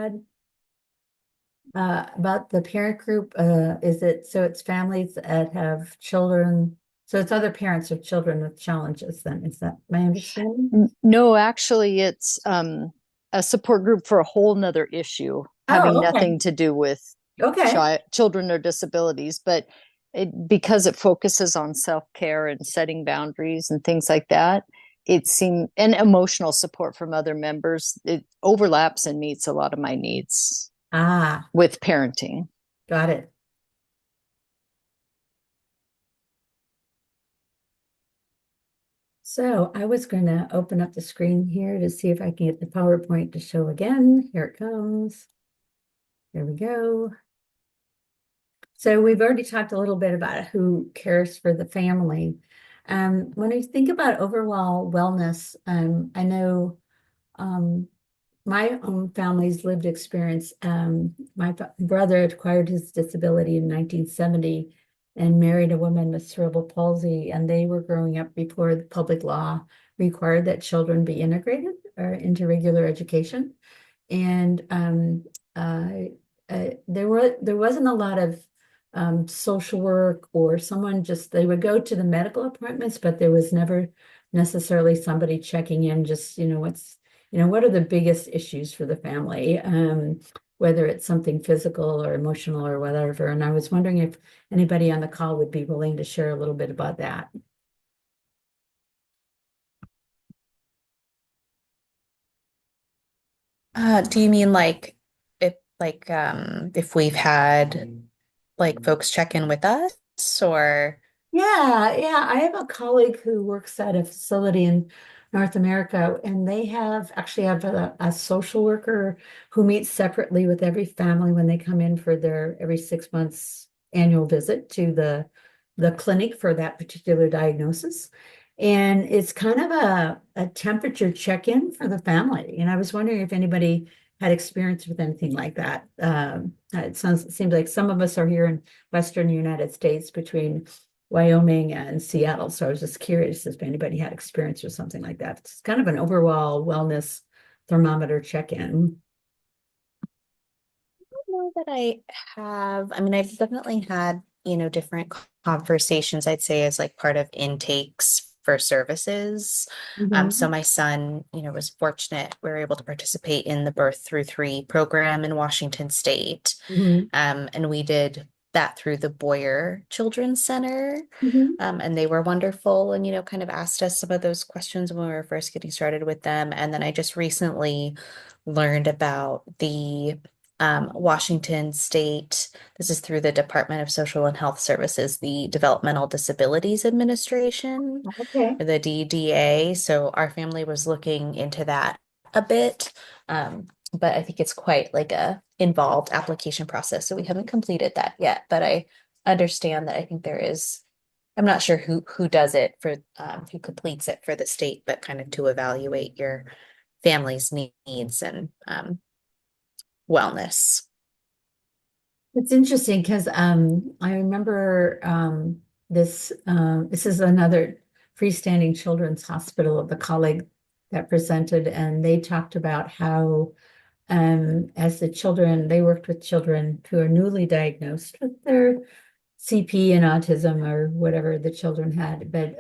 had about the parent group? Is it so it's families that have children? So it's other parents of children with challenges then, is that my understanding? No, actually, it's a support group for a whole nother issue having Oh, okay. nothing to do with Okay. children or disabilities, but because it focuses on self-care and setting boundaries and things like that, it seemed and emotional support from other members, it overlaps and meets a lot of my needs Ah, with parenting. got it. So I was going to open up the screen here to see if I can get the PowerPoint to show again. Here it comes. There we go. So we've already talked a little bit about who cares for the family. When I think about overall wellness, I know um, my own family's lived experience. My brother acquired his disability in 1970 and married a woman with cerebral palsy, and they were growing up before the public law required that children be integrated or into regular education. And uh, there wasn't a lot of social work or someone just they would go to the medical appointments, but there was never necessarily somebody checking in, just what are the biggest issues for the family, whether it's something physical or emotional or whatever. And I was wondering if anybody on the call would be willing to share a little bit about that. Do you mean if we've had like folks check in with us or Yeah, yeah. I have a colleague who works at a facility in North America, and they have a social worker who meets separately with every family when they come in for their every 6 months annual visit to the clinic for that particular diagnosis. And it's kind of a temperature check-in for the family. And I was wondering if anybody had experience with anything like that. It seems like some of us are here in Western United States between Wyoming and Seattle. So I was just curious if anybody had experience with something like that. It's kind of an overall wellness thermometer check-in. know that I have. I mean, I've definitely had, different conversations, I'd say, as like part of intakes for services. So Mhm. my son, was fortunate. We were able to participate in the Birth Through Three program in Washington State. Mhm. And we did that through the Boyer Children's Center. Mhm. And they were wonderful and, kind of asked us some of those questions when we were first getting started with them. And then I just recently learned about the Washington State, this is through the Department of Social and Health Services, the Developmental Disabilities Administration, Okay. or the DDA. So our family was looking into that a bit. But I think it's quite like a involved application process. So we haven't completed that yet, but I understand that I think there is, I'm not sure who does it for who completes it for the state, but kind of to evaluate your family's needs and wellness. It's interesting because I remember this is another freestanding children's hospital of the colleague that presented, and they talked about how as the children, they worked with children who are newly diagnosed with their CP and autism or whatever the children had. But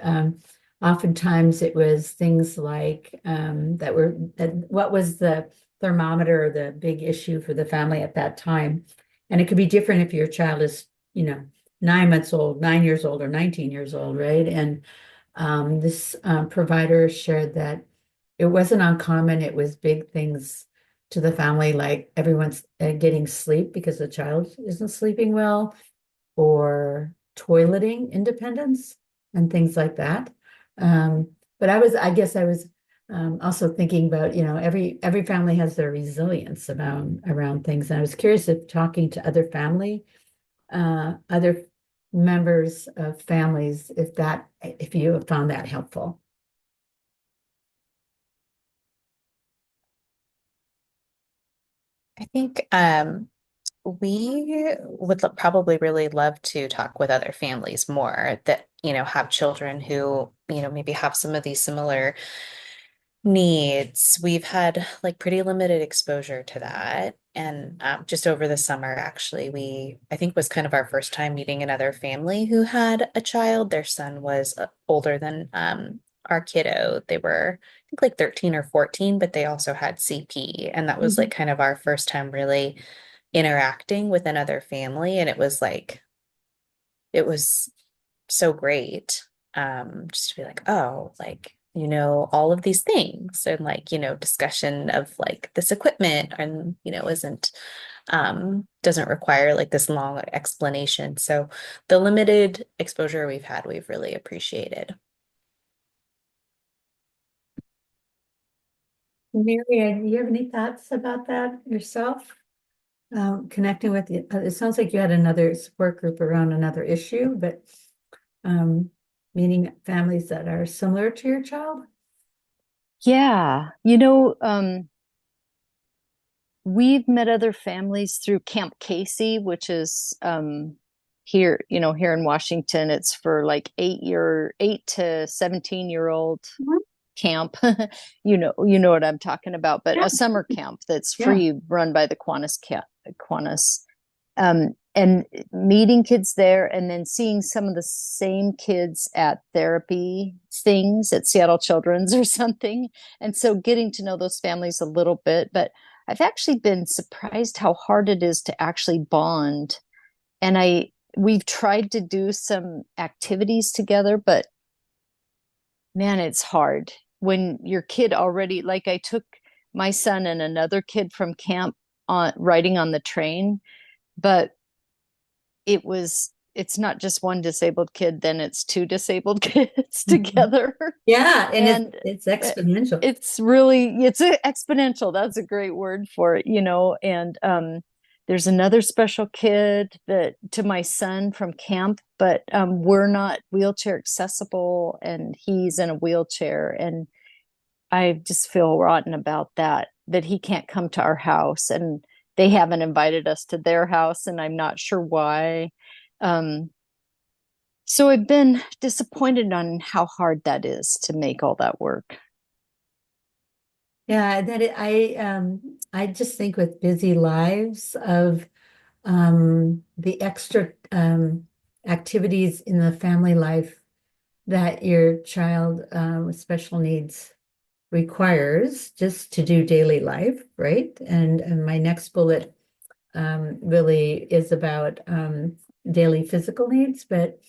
oftentimes it was things like what was the thermometer or the big issue for the family at that time. And it could be different if your child is, 9 months old, 9 years old, or 19 years old, right? And this provider shared that it wasn't uncommon. It was big things to the family, like everyone's getting sleep because the child isn't sleeping well, or toileting independence and things like that. But I guess I was also thinking about, every family has their resilience around things. And I was curious if talking to other members of families, if you have found that helpful. I think we would probably really love to talk with other families more that, have children who, maybe have some of these similar needs. We've had like pretty limited exposure to that. And just over the summer, actually, I think was kind of our first time meeting another family who had a child. Their son was older than our kiddo. They were, I think, like 13 or 14, but they also had CP. And that was like kind of our first time really interacting with another family. And it was so great. Just to be like, oh, like, all of these things and like, discussion of like this equipment and, isn't doesn't require like this long explanation. So the limited exposure we've had, we've really appreciated. Mary, do you have any thoughts about that yourself? Connecting with you, it sounds like you had another support group around another issue, but um, meeting families that are similar to your child. Yeah. We've met other families through Camp Casey, which is here, here in Washington. It's for like 8 to 17-year-old Mhm. camp. You know what I'm talking about, but Yeah. a summer camp that's Yeah. free, run by the Kiwanis. And meeting kids there and then seeing some of the same kids at therapy things at Seattle Children's or something. And so getting to know those families a little bit, but I've actually been surprised how hard it is to actually bond. And we've tried to do some activities together, but man, it's hard when your kid already, like I took my son and another kid from camp on riding on the train, but it's not just one disabled kid, then it's two disabled kids Mhm. together. Yeah, and And it's exponential. it's exponential. That's a great word for it, and there's another special kid that to my son from camp, but we're not wheelchair accessible and he's in a wheelchair, and I just feel rotten about that he can't come to our house, and they haven't invited us to their house, and I'm not sure why. Um, so I've been disappointed on how hard that is to make all that work. Yeah, I just think with busy lives of the extra activities in the family life that your child with special needs requires just to do daily life, right? And my next bullet really is about daily physical needs, but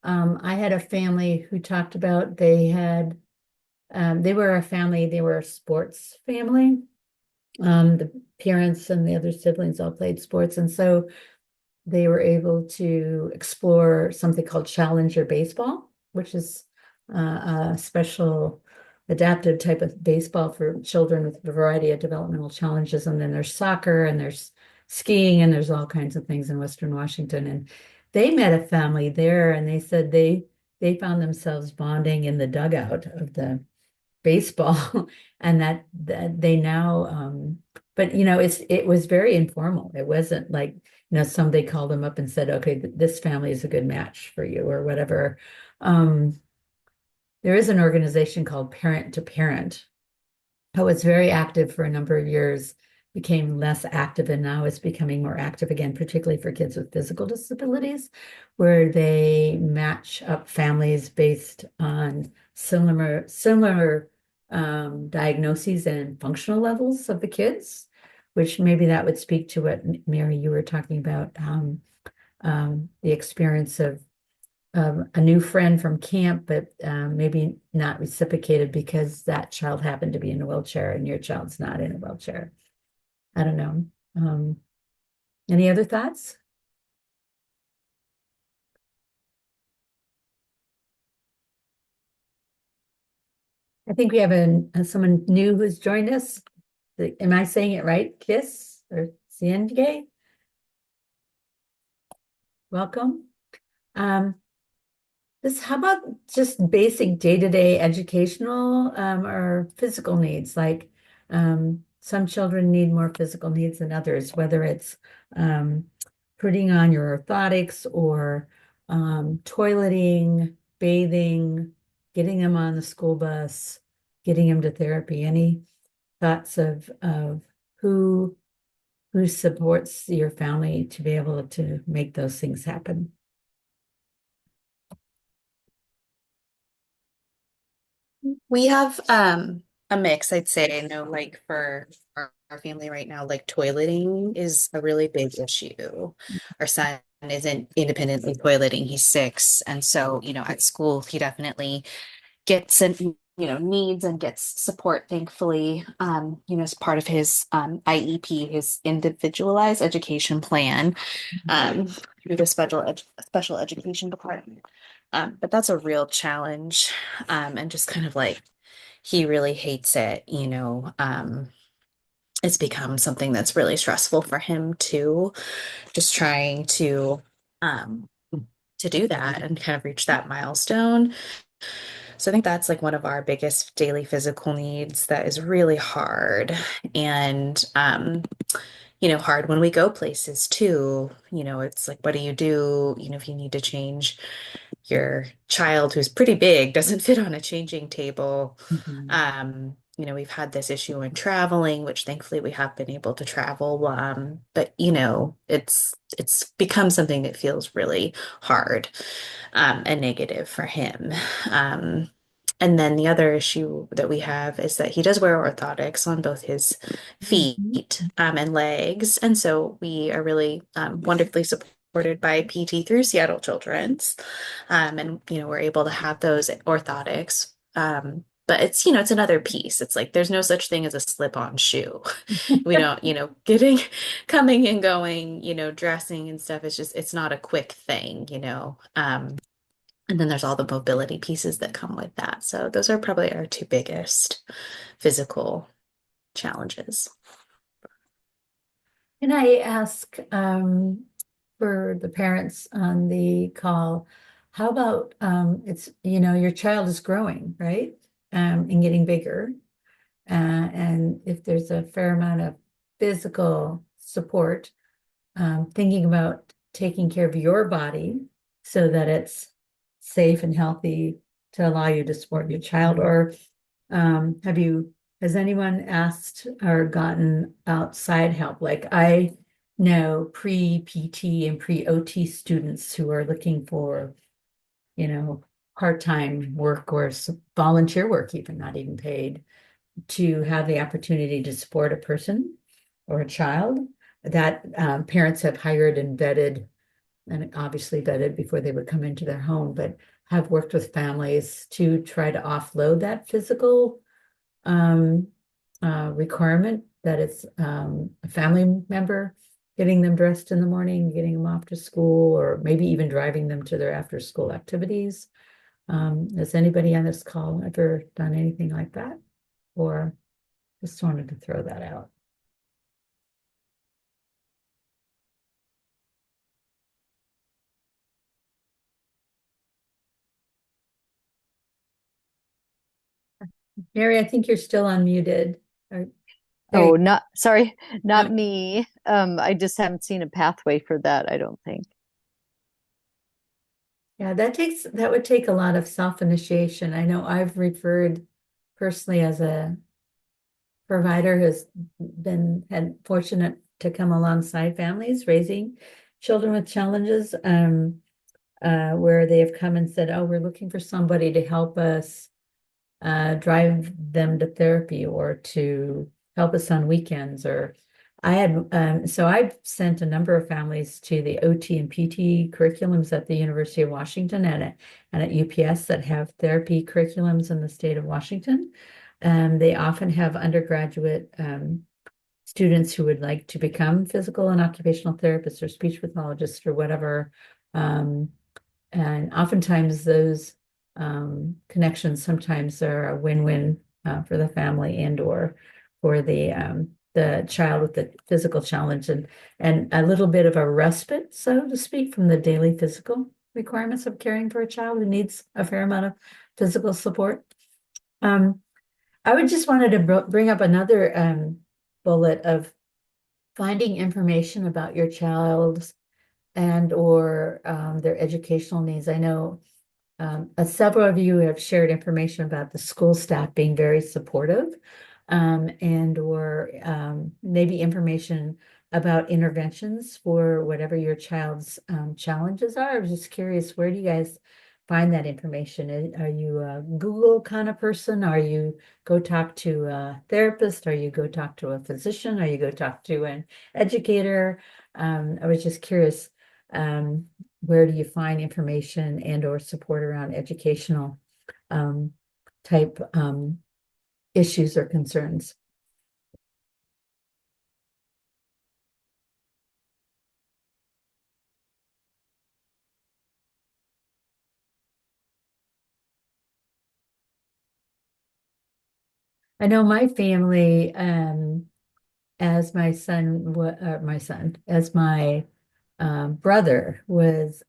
I had a family who talked about they were a family, they were a sports family. The parents and the other siblings all played sports, and so they were able to explore something called Challenger Baseball, which is a special adaptive type of baseball for children with a variety of developmental challenges. And then there's soccer and there's skiing and there's all kinds of things in Western Washington. And they met a family there and they said they found themselves bonding in the dugout of the baseball and that they now but it was very informal. It wasn't like somebody called them up and said, okay, this family is a good match for you or whatever. um there is an organization called Parent to Parent who was very active for a number of years, became less active, and now is becoming more active again, particularly for kids with physical disabilities, where they match up families based on similar diagnoses and functional levels of the kids, which maybe that would speak to what Mary you were talking about, the experience of a new friend from camp, but maybe not reciprocated because that child happened to be in a wheelchair and your child's not in a wheelchair. I don't know. Um, any other thoughts? I think we have someone new who's joined us. Am I saying it right? Kiss or Cienge? Welcome. Um, how about just basic day-to-day educational or physical needs? Like some children need more physical needs than others, whether it's um, putting on your orthotics or toileting, bathing, getting them on the school bus, getting him to therapy? Any thoughts of who supports your family to be able to make those things happen? We have a mix, I'd say. I know like for our family right now, like toileting is a really big issue. Our son isn't independently toileting, he's 6. And so, at school he definitely gets and needs and gets support, thankfully, as part of his IEP, his individualized education plan, through the special education department. But that's a real challenge. And just kind of like he really hates it. It's become something that's really stressful for him too, just trying um to do that and kind of reach that milestone. So I think that's like one of our biggest daily physical needs that is really hard. And hard when we go places too. It's like, what do you do, if you need to change your child who's pretty big, doesn't fit on a changing table. Mhm. We've had this issue in traveling, which thankfully we have been able to travel. But it's become something that feels really hard, and negative for him. Um, and then the other issue that we have is that he does wear orthotics on both his Mhm. feet, and legs. And so we are really wonderfully supported by PT through Seattle Children's. And we're able to have those orthotics. But it's another piece. It's like there's no such thing as a slip-on shoe. We don't, getting coming and going, dressing and stuff is just it's not a quick thing. And then there's all the mobility pieces that come with that. So those are probably our 2 biggest physical challenges. Can I ask for the parents on the call, how about it's your child is growing, right? And getting bigger. And if there's a fair amount of physical support, thinking about taking care of your body so that it's safe and healthy to allow you to support your child, or has anyone asked or gotten outside help? Like I know pre-PT and pre-OT students who are looking for, part-time work or volunteer work, even not even paid, to have the opportunity to support a person or a child that parents have hired and vetted, and obviously vetted before they would come into their home, but have worked with families to try to offload that physical um, requirement that it's a family member getting them dressed in the morning, getting them off to school, or maybe even driving them to their after school activities. Has anybody on this call ever done anything like that? Or just wanted to throw that out. Mary, I think you're still unmuted. Or- there Oh, you not sorry, go. not me. I just haven't seen a pathway for that, I don't think. Yeah, that would take a lot of self-initiation. I know I've referred personally as a provider who's had fortunate to come alongside families raising children with challenges, where they have come and said, "Oh, we're looking for somebody to help us drive them to therapy or to help us on weekends." Or so I've sent a number of families to the OT and PT curriculums at the University of Washington and at UPS that have therapy curriculums in the state of Washington. They often have undergraduate students who would like to become physical and occupational therapists or speech pathologists or whatever. Um, and oftentimes those connections sometimes are a win-win for the family and or for the child with the physical challenge, and a little bit of a respite, so to speak, from the daily physical requirements of caring for a child who needs a fair amount of physical support. Um, I would just wanted to bring up another bullet of finding information about your child's and or their educational needs. I know several of you have shared information about the school staff being very supportive, and or maybe information about interventions for whatever your child's challenges are. I was just curious, where do you guys find that information? Are you a Google kind of person? Are you go talk to a therapist? Are you go talk to a physician? Are you go talk to an educator? I was just curious, where do you find information and or support around educational type issues or concerns? I know my family, as my son, as my brother was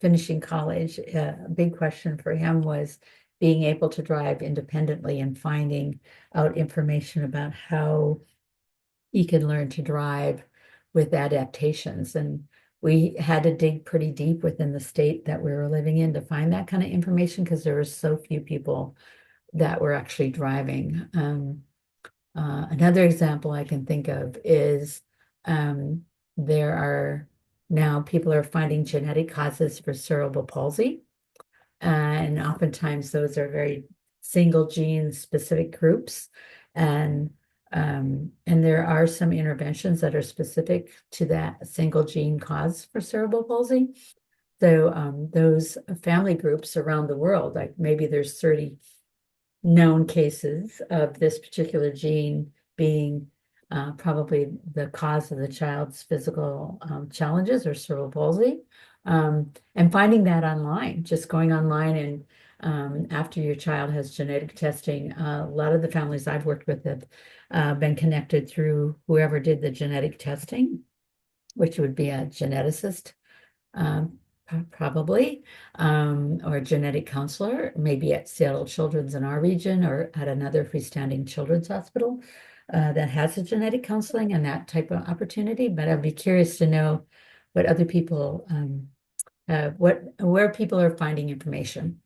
finishing college, a big question for him was being able to drive independently and finding out information about how he could learn to drive with adaptations. And we had to dig pretty deep within the state that we were living in to find that kind of information because there were so few people that were actually driving. Another example I can think of is there are now people are finding genetic causes for cerebral palsy. And oftentimes those are very single gene specific groups. And there are some interventions that are specific to that single gene cause for cerebral palsy. So those family groups around the world, like maybe there's 30 known cases of this particular gene being probably the cause of the child's physical challenges or cerebral palsy. And finding that online, just going online and after your child has genetic testing, a lot of the families I've worked with have been connected through whoever did the genetic testing, which would be a geneticist, probably, or a genetic counselor, maybe at Seattle Children's in our region or at another freestanding children's hospital that has a genetic counseling and that type of opportunity. But I'd be curious to know what other people, where people are finding information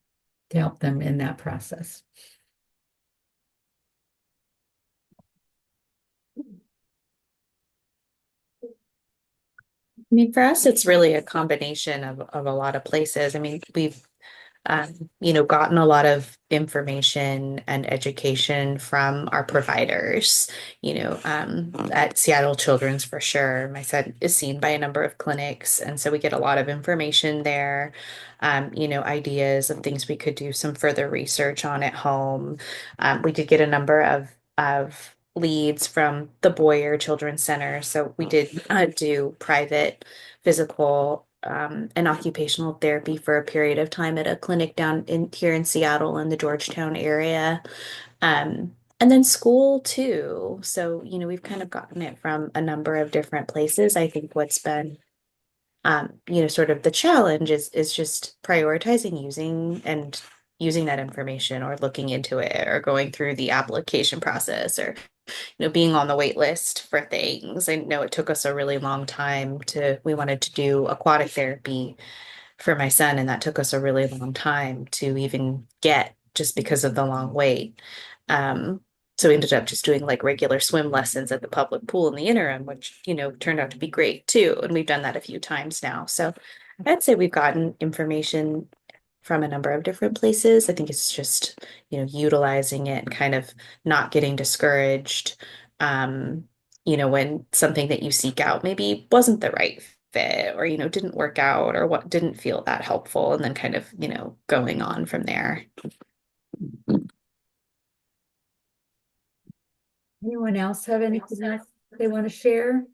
to help them in that process. I mean, for us, it's really a combination of a lot of places. I mean, we've gotten a lot of information and education from our providers, at Seattle Children's for sure. My son is seen by a number of clinics, and so we get a lot of information there, ideas of things we could do some further research on at home. We did get a number of leads from the Boyer Children's Center, so we did do private physical and occupational therapy for a period of time at a clinic down in here in Seattle in the Georgetown area. And then school too. So, we've kind of gotten it from a number of different places. I think what's been sort of the challenge is just prioritizing using that information or looking into it or going through the application process or being on the wait list for things. I know it took us a really long time we wanted to do aquatic therapy for my son, and that took us a really long time to even get just because of the long wait. So we ended up just doing like regular swim lessons at the public pool in the interim, which, turned out to be great too. And we've done that a few times now. So I'd say we've gotten information from a number of different places. I think it's just, utilizing it and kind of not getting discouraged, when something that you seek out maybe wasn't the right fit or, didn't work out or what didn't feel that helpful, and then kind of, going on from there. Anyone else have anything else they want to share?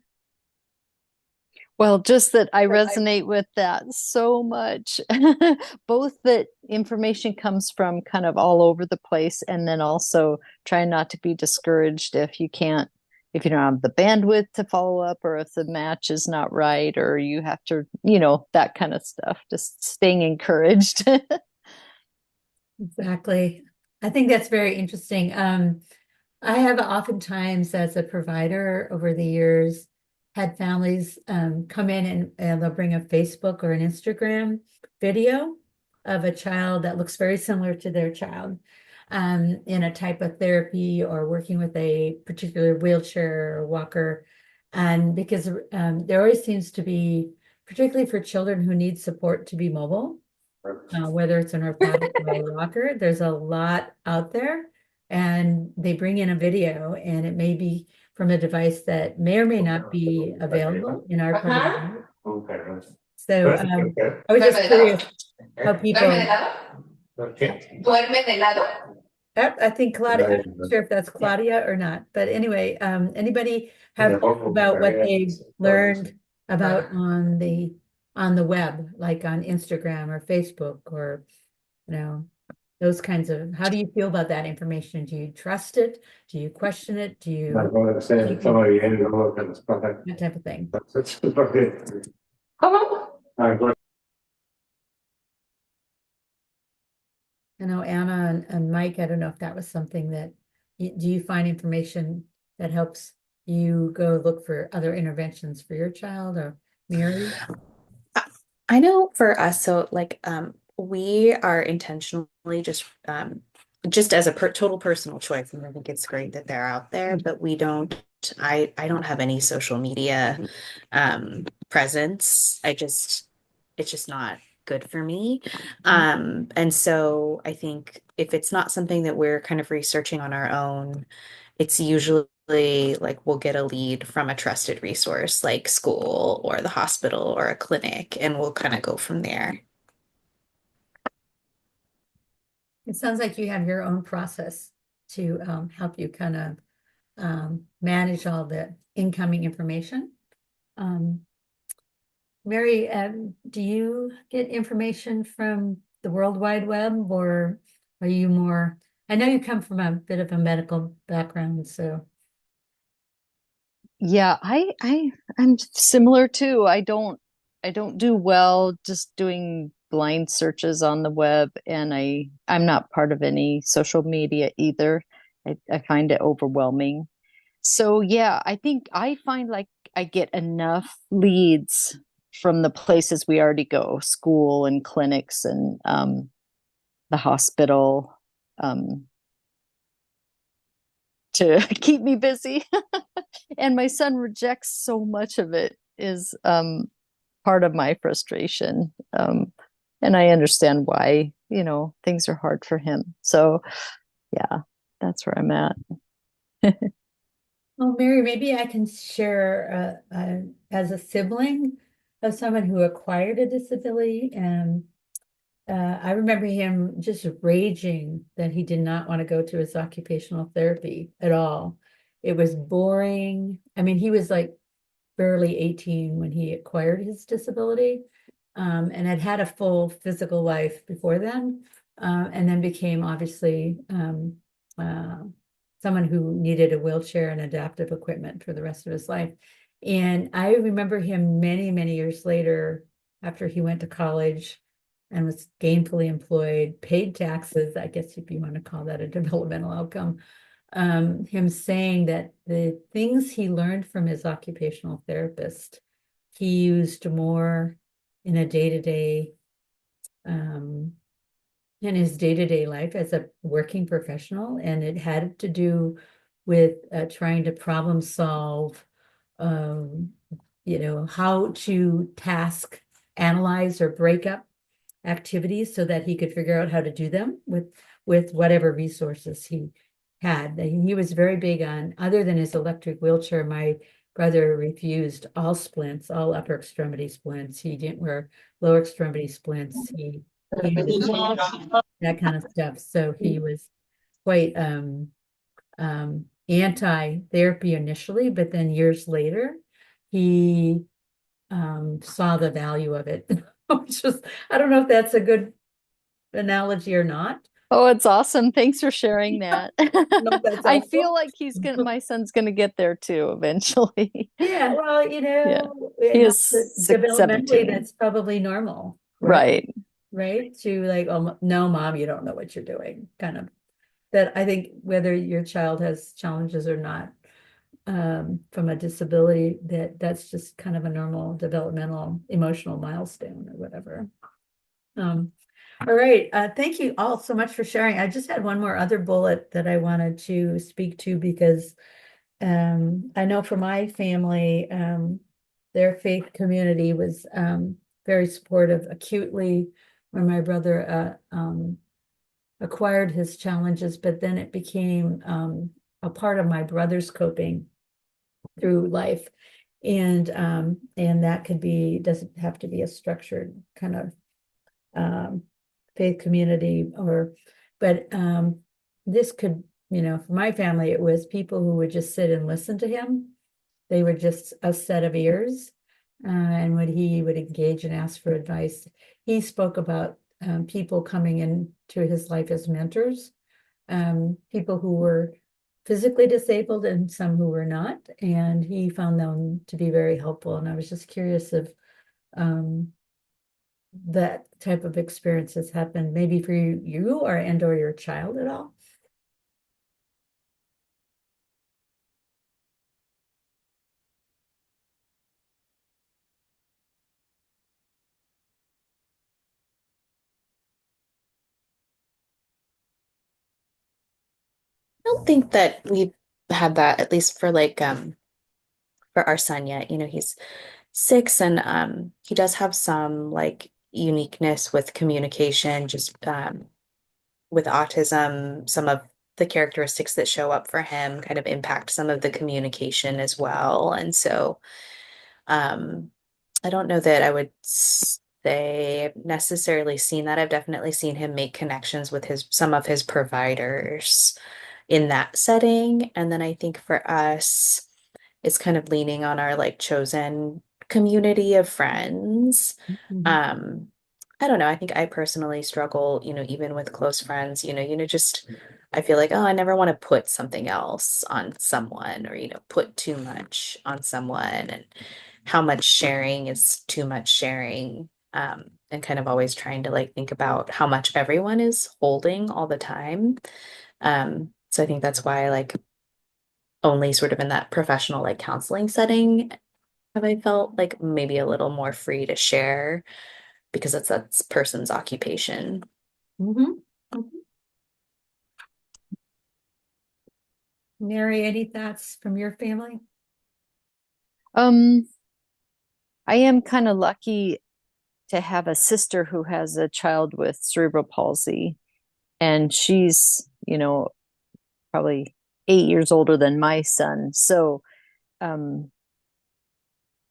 Well, just that I resonate with that so much. Both that information comes from kind of all over the place, and then also trying not to be discouraged if you don't have the bandwidth to follow up, or if the match is not right, or you have to, that kind of stuff. Just staying encouraged. Exactly. I think that's very interesting. I have oftentimes, as a provider over the years, had families come in and they'll bring a Facebook or an Instagram video of a child that looks very similar to their child in a type of therapy or working with a particular wheelchair or walker. And because there always seems to be, particularly for children who need support to be mobile, whether it's an orthotic or a walker, there's a lot out there. And they bring in a video, and it may be from a device that may or may not be available in our part of the world. So I was just curious how people. Duerme de lado. I think Claudia, I'm not sure if that's Claudia or not, but anyway, anybody have about what they've learned about on the web, like on Instagram or Facebook or, those kinds of, how do you feel about that information? Do you trust it? Do you question it? Do you, that type of thing? ¿Cómo? I know Anna and Mike, I don't know if that was something that, do you find information that helps you go look for other interventions for your child, or Mary? I know for us, so like we are intentionally just as a total personal choice, and I think it's great that they're out there, but we don't, I don't have any social media presence. It's just not good for me. And so I think if it's not something that we're kind of researching on our own, it's usually like we'll get a lead from a trusted resource like school or the hospital or a clinic, and we'll kind of go from there. It sounds like you have your own process to help you kind of manage all the incoming information. Mary, do you get information from the World Wide Web, or are you more, I know you come from a bit of a medical background, so. Yeah, I'm similar too. I don't do well just doing blind searches on the web, and I'm not part of any social media either. I find it overwhelming. So yeah, I think I find like I get enough leads from the places we already go, school and clinics and the hospital, to keep me busy. And my son rejects so much of it is part of my frustration. And I understand why, things are hard for him. So yeah, that's where I'm at. Well, Mary, maybe I can share as a sibling of someone who acquired a disability, and I remember him just raging that he did not want to go to his occupational therapy at all. It was boring. I mean, he was like barely 18 when he acquired his disability, and had had a full physical life before then, and then became obviously someone who needed a wheelchair and adaptive equipment for the rest of his life. And I remember him many, many years later, after he went to college and was gainfully employed, paid taxes, I guess if you want to call that a developmental outcome, him saying that the things he learned from his occupational therapist, he used more in a day-to-day, in his day-to-day life as a working professional, and it had to do with trying to problem solve, how to task analyze or break up activities so that he could figure out how to do them with whatever resources he had. He was very big on, other than his electric wheelchair, my brother refused all splints, all upper extremity splints. He didn't wear lower extremity splints. He that kind of stuff. So he was quite anti-therapy initially, but then years later, he saw the value of it. Which is, I don't know if that's a good analogy or not. Oh, it's awesome. Thanks for sharing that. That's I helpful. feel like my son's gonna get there too eventually. Yeah, well, He is developmentally, 17. that's probably normal, Right. right? To like, oh no, mom, you don't know what you're doing, kind of. That I think whether your child has challenges or not, from a disability, that's just kind of a normal developmental emotional milestone or whatever. All right. Thank you all so much for sharing. I just had one more other bullet that I wanted to speak to because I know for my family, their faith community was very supportive acutely when my brother acquired his challenges, but then it became a part of my brother's coping through life. And that could be, doesn't have to be a structured kind of faith community but this could, for my family, it was people who would just sit and listen to him. They were just a set of ears. And when he would engage and ask for advice, he spoke about people coming into his life as mentors, people who were physically disabled and some who were not. And he found them to be very helpful. And I was just curious if that type of experience has happened maybe for you or your child at all. don't think that we've had that, at least for for our son yet. He's 6 and he does have some like uniqueness with communication, just with autism, some of the characteristics that show up for him kind of impact some of the communication as well. And so um I don't know that I would say I've necessarily seen that. I've definitely seen him make connections with his some of his providers in that setting. And then I think for us, it's kind of leaning on our like chosen community of friends. Mhm. Um, I don't know. I think I personally struggle, even with close friends, just I feel like, oh, I never want to put something else on someone or, put too much on someone and how much sharing is too much sharing. And kind of always trying to like think about how much everyone is holding all the time. So I think that's why I like only sort of in that professional like counseling setting have I felt like maybe a little more free to share because that's person's occupation. Mhm. Mhm. Mary, any thoughts from your family? Um, I am kind of lucky to have a sister who has a child with cerebral palsy, and she's, probably 8 years older than my son. So, um,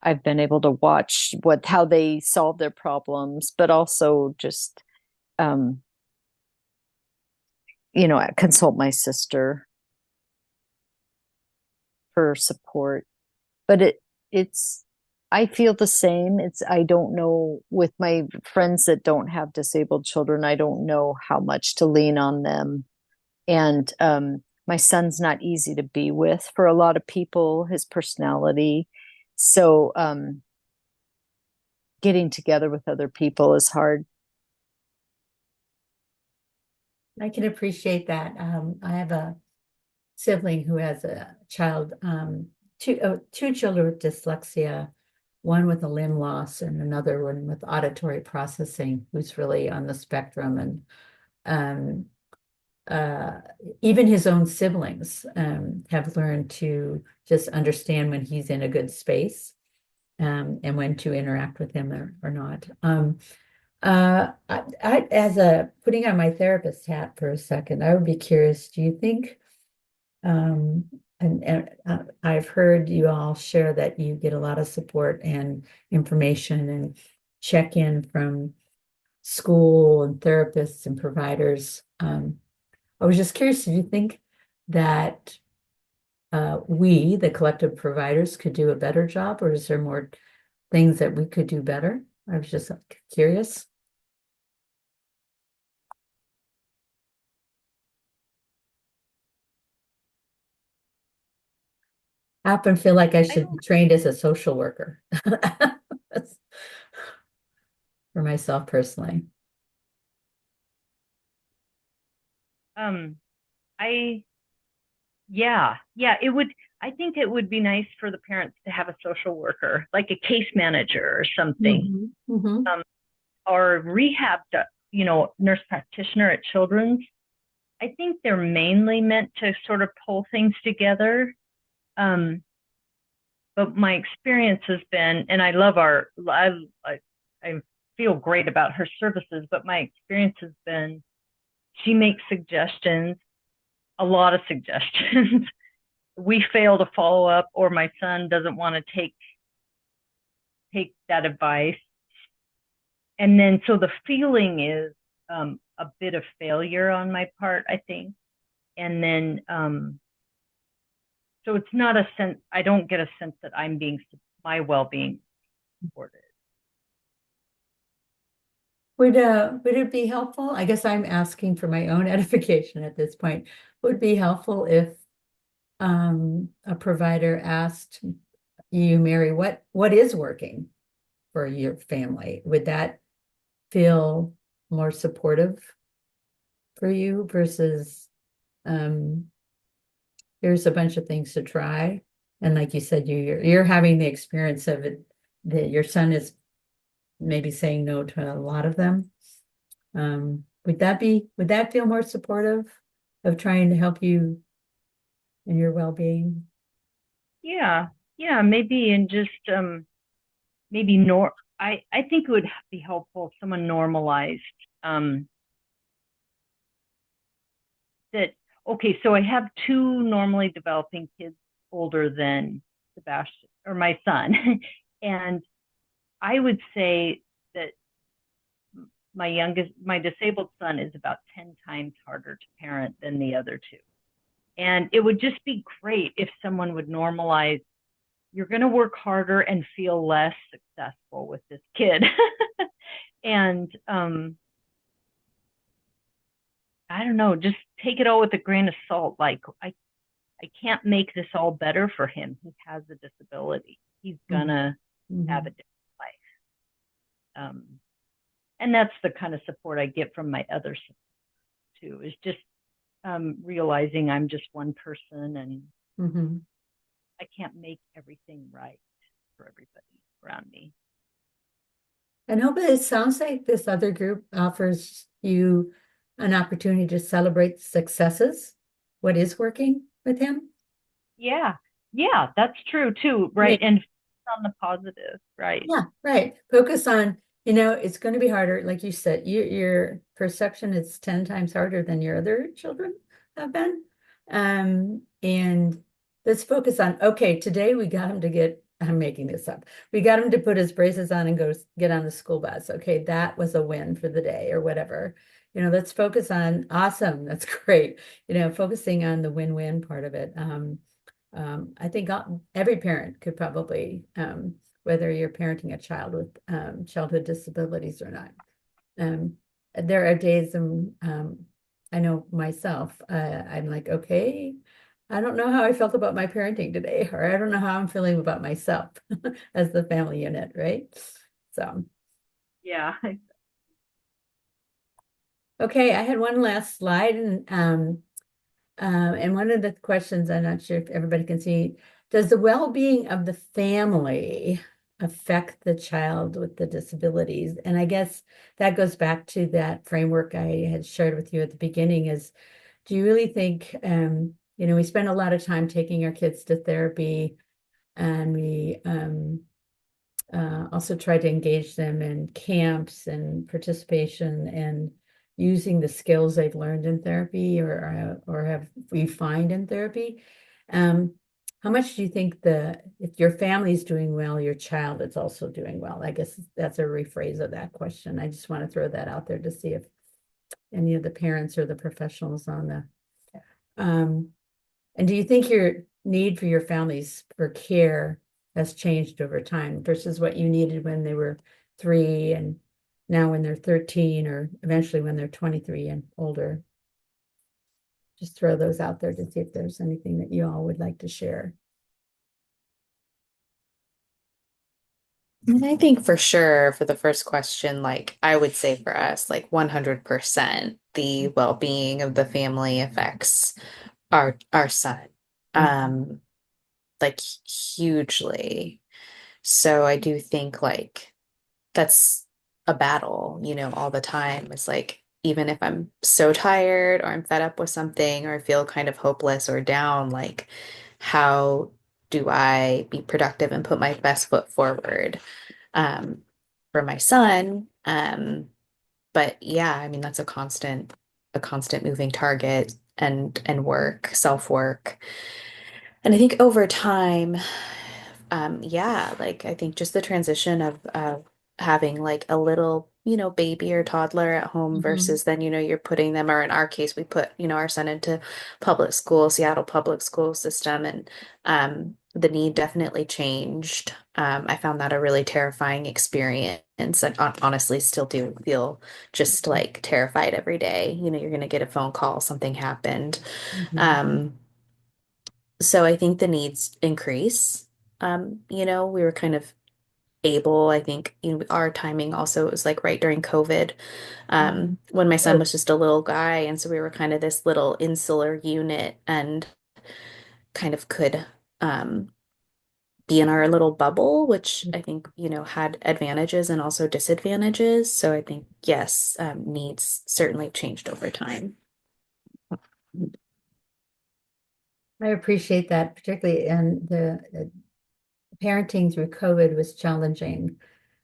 I've been able to watch how they solve their problems, but also just, um, consult my sister for support. But it's I feel the same. I don't know with my friends that don't have disabled children, I don't know how much to lean on them. And my son's not easy to be with for a lot of people, his personality. So getting together with other people is hard. I can appreciate that. I have a sibling who has a child, two children with dyslexia, one with a limb loss and another one with auditory processing, who's really on the spectrum. And um, uh, even his own siblings have learned to just understand when he's in a good space, and when to interact with him or not. As a putting on my therapist hat for a second, I would be curious, do you think, and I've heard you all share that you get a lot of support and information and check in from school and therapists and providers. I was just curious, do you think that we, the collective providers, could do a better job, or is there more things that we could do better? I was just curious. I often feel like I I should be don't, trained as a social worker. That's for myself personally. um, I, yeah, I think it would be nice for the parents to have a social worker, like a case manager or something, Mhm, mhm. or rehab nurse practitioner at Children's. I think they're mainly meant to sort of pull things together. Um, but my experience has been, and I feel great about her services, but my experience has been she makes suggestions, a lot of suggestions. We fail to follow up, or my son doesn't want to take that advice. And then so the feeling is a bit of failure on my part, I think. And then so it's not a sense, I don't get a sense that my well-being supported. Would it be helpful? I guess I'm asking for my own edification at this point. Would it be helpful if a provider asked you, Mary, what is working for your family? Would that feel more supportive for you versus here's a bunch of things to try? And like you said, you're having the experience of it, that your son is maybe saying no to a lot of them. Would that feel more supportive of trying to help you in your well-being? Yeah, maybe. And just maybe I think it would be helpful if someone normalized that. Okay, so I have two normally developing kids older than Sebastian or my son. And I would say that my disabled son is about 10 times harder to parent than the other two. And it would just be great if someone would normalize, you're going to work harder and feel less successful with this kid. And I don't know, just take it all with a grain of salt. Like, I can't make this all better for him. He has a disability. He's gonna have a different life. And that's the kind of support I get from my other support too, is just realizing I'm just one person and I can't make everything right for everybody around me. And hope it sounds like this other group offers you an opportunity to celebrate successes, what is working with him. Yeah, that's true too, right? And on the positive, right? Yeah, right. Focus on, it's going to be harder. Like you said, your perception is 10 times harder than your other children have been. And let's focus on, okay, today we got him to get, I'm making this up. We got him to put his braces on and go get on the school bus. Okay, that was a win for the day or whatever. Let's focus on, awesome, that's great. Focusing on the win-win part of it. I think every parent could probably, whether you're parenting a child with childhood disabilities or not. There are days, I know myself, I'm like, okay, I don't know how I felt about my parenting today, or I don't know how I'm feeling about myself as the family unit, right? So. Yeah. Okay, I had one last slide, and one of the questions, I'm not sure if everybody can see, does the well-being of the family affect the child with the disabilities? And I guess that goes back to that framework I had shared with you at the beginning is, do you really think, we spend a lot of time taking our kids to therapy, and we also try to engage them in camps and participation and using the skills they've learned in therapy or have refined in therapy. How much do you think if your family's doing well, your child is also doing well? I guess that's a rephrase of that question. I just want to throw that out there to see if any of the parents or the professionals on the, and do you think your need for your families for care has changed over time versus what you needed when they were 3 and now when they're 13 or eventually when they're 23 and older? Just throw those out there to see if there's anything that you all would like to share. And I think for sure for the first question, like I would say for us, like 100% the well-being of the family affects our son. Like hugely. So I do think like that's a battle, all the time. It's like, even if I'm so tired or I'm fed up with something or I feel kind of hopeless or down, like, how do I be productive and put my best foot forward um, for my son? But yeah, I mean, that's a constant moving target and work, self-work. And I think over time, yeah, like I think just the transition of having like a little, baby or toddler at home Mhm. versus then, you're putting them, or in our case, we put, our son into public school, Seattle public school system, and the need definitely changed. I found that a really terrifying experience, and honestly, still do feel just like terrified every day. You're gonna get a phone call, something happened. Mhm. Um, so I think the needs increase. We were kind of able, I think, our timing also, it was like right during COVID, Mhm. when my son Oh, was just a little guy. And so we were kind of this little insular unit and kind of could um, be in our little bubble, which I think, had advantages and also disadvantages. So I think, yes, needs certainly changed over time. I appreciate that, particularly, and the parenting through COVID was challenging.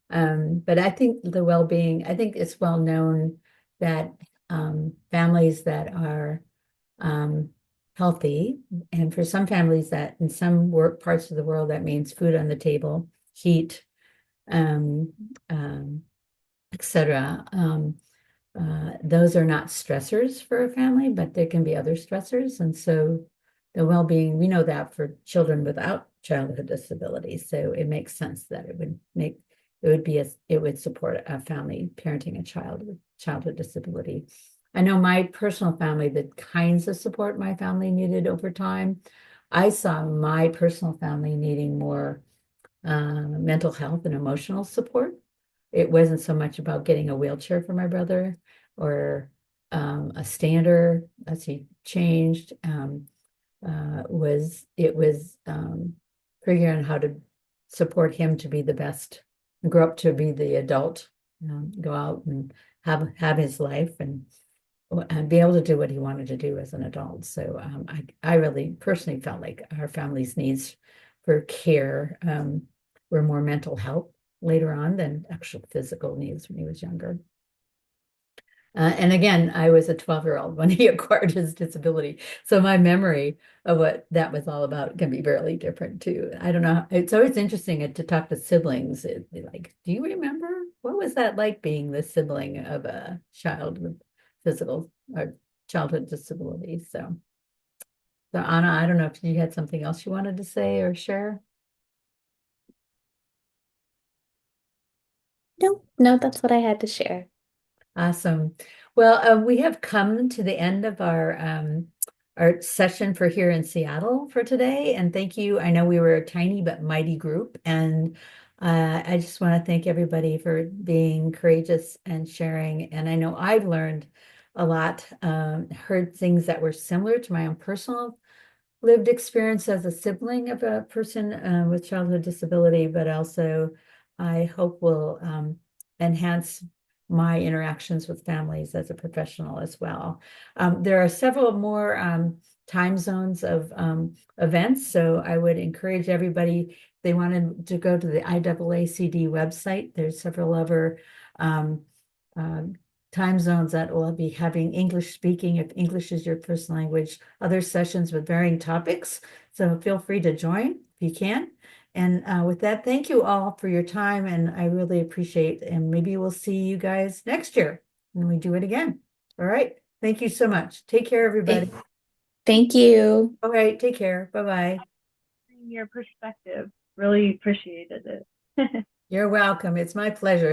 But I think the well-being, I think it's well known that families that are um, healthy, and for some families that in some work parts of the world, that means food on the table, heat, um, um, etc. Those are not stressors for a family, but there can be other stressors. And so the well-being, we know that for children without childhood disabilities. So it makes sense that it would support a family parenting a child with childhood disability. I know my personal family, the kinds of support my family needed over time. I saw my personal family needing more mental health and emotional support. It wasn't so much about getting a wheelchair for my brother or a stander as he changed. Figuring out how to support him to be the best, grow up to be the adult, go out and have his life and be able to do what he wanted to do as an adult. So I really personally felt like our family's needs for care were more mental health later on than actual physical needs when he was younger. And again, I was a 12-year-old when he acquired his disability. So my memory of what that was all about can be very different too. I don't know. It's always interesting to talk to siblings. It'd be like, do you remember what was that like being the sibling of a child with physical or childhood disability? So Anna, I don't know if you had something else you wanted to say or share. No, no, that's what I had to share. Awesome. Well, we have come to the end of our session for here in Seattle for today, and thank you. I know we were a tiny but mighty group, and I just want to thank everybody for being courageous and sharing. And I know I've learned a lot, heard things that were similar to my own personal lived experience as a sibling of a person with childhood disability, but also I hope will enhance my interactions with families as a professional as well. There are several more time zones of events, so I would encourage everybody, if they wanted to go to the IAACD website, there's several other um, uh, time zones that will be having English speaking, if English is your first language, other sessions with varying topics. So feel free to join if you can. And with that, thank you all for your time, and I really appreciate, and maybe we'll see you guys next year when we do it again. All right. Thank you so much. Take care, everybody. Thank you. All right. Take care. Bye-bye. Your perspective. Really appreciated it. You're welcome. It's my pleasure.